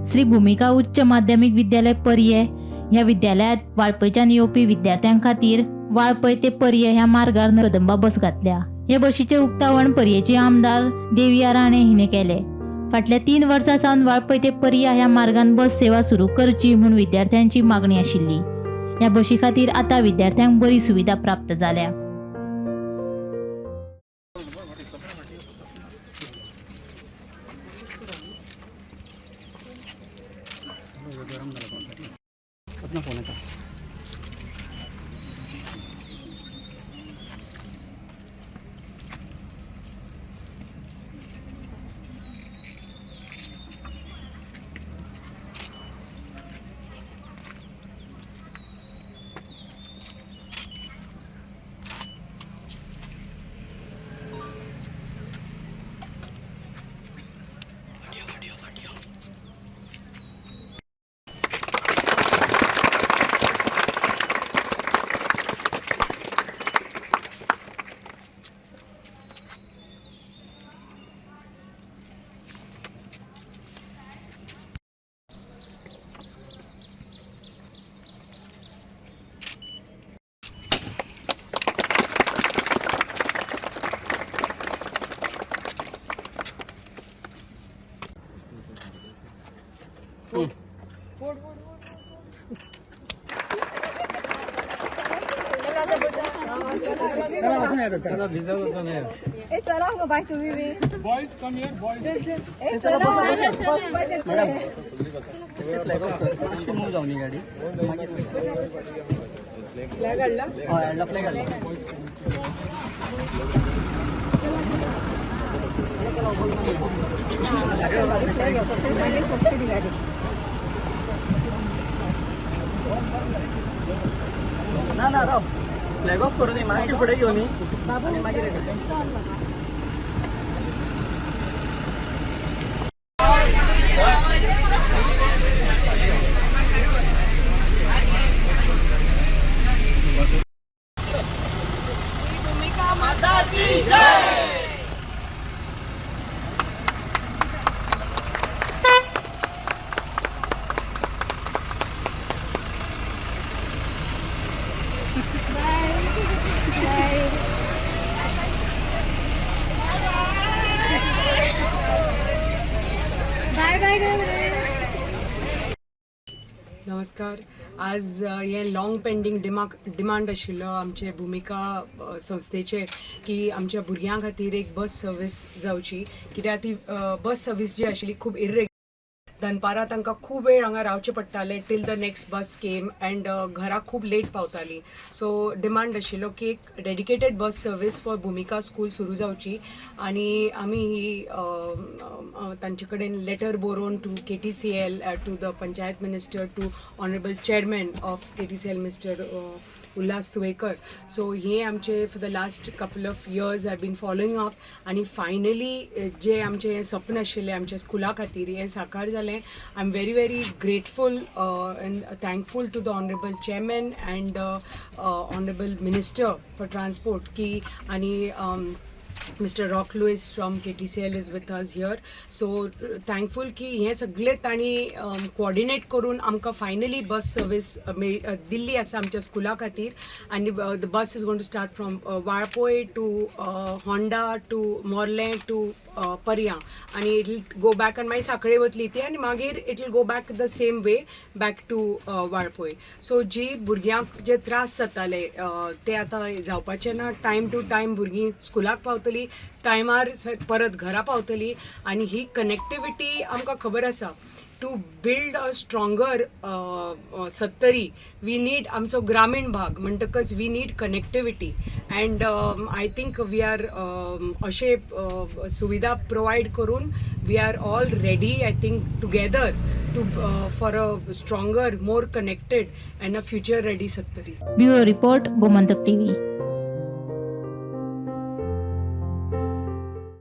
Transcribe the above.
श्री भूमिका उच्च माध्यमिक विद्यालय पर्ये ह्या विद्यालयात वाळपयच्यान येवपी विद्यार्थ्यां खातीर वाळपय ते पर्ये ह्या मार्गार कदंबा बस घातल्या। ह्या बशीचे उक्तावण पर्येचे आमदार देविया राणे हिने केले। फाटल्या 3 वर्सां सावन वाळपय ते पर्या ह्या मार्गान बस सेवा सुरू करची म्हणून विद्यार्थ्यांची मागणी आशिल्ली। ह्या बशी खातीर आता विद्यार्थ्यांक बरी सुविधा प्राप्त जाल्या। अपना फोन है Boys, come here. Boys. Madam move जाऊन गाडी फ्लॅग काढला ना राव फ्लॅग ऑफ करू नये मागे पुढे घेऊन ये मागे नमस्कार। आज हे लॉंग पेंडींग डिमांड आशिल्लो आमचे भूमिका संस्थेचे की आमच्या भुरग्यां खातीर एक बस सर्वीस जावची, कित्याक ती बस सर्वीस जी आशिल्ली खूब दनपारां तांकां खूब वेळ हांगा रावचें पडटालें till the next bus came and घरा खूब लेट पावताली। सो डिमांड आशिल्लो की एक dedicated bus service for Bhumika school सुरू जावची आनी आमी ही तांचे कडेन लेटर बरोवन to KTCL to the panchayat minister to honourable chairman of KTCL mister Ulhas Tuvekar. So हे आमचे for the last couple of years I been following up आनी फायनली जे आमचे स्वप्न आशिल्लें आमच्या स्कुला खातीर हें साकार जालें। I am very grateful and thankful to the honourable chairman and honourable minister for transport की आनी Mr. Rock Lewis from KTCL is with us here. So thankful की हे सगळे तांणी कोऑर्डिनेट करून आमकां फायनली बस सर्वीस दिल्ली आसा आमच्या स्कुला खातीर आनी the bus is going to start from Valpoi to Honda to Morlem to Parye आनी इट विल गो बॅक आनी मागीर सांखळे वतली ती आनी मागीर it will go back the same way back to Valpoi. So जी भुरग्यांक जे त्रास जाताले ते आतां जावपाचे ना। टायम टू टायम भुरगीं स्कुलाक पावतली, टायमार परत घरा पावतली आनी ही कनेक्टिविटी आमकां खबर आसा। To build a stronger Sattari we need आमचो ग्रामीण भाग म्हणटकच we need connectivity and I think we are अशे सुविधा प्रोवायड करून we are all ready I think together to for a stronger more connected and a future ready Sattari. Bureau report Gomantak TV।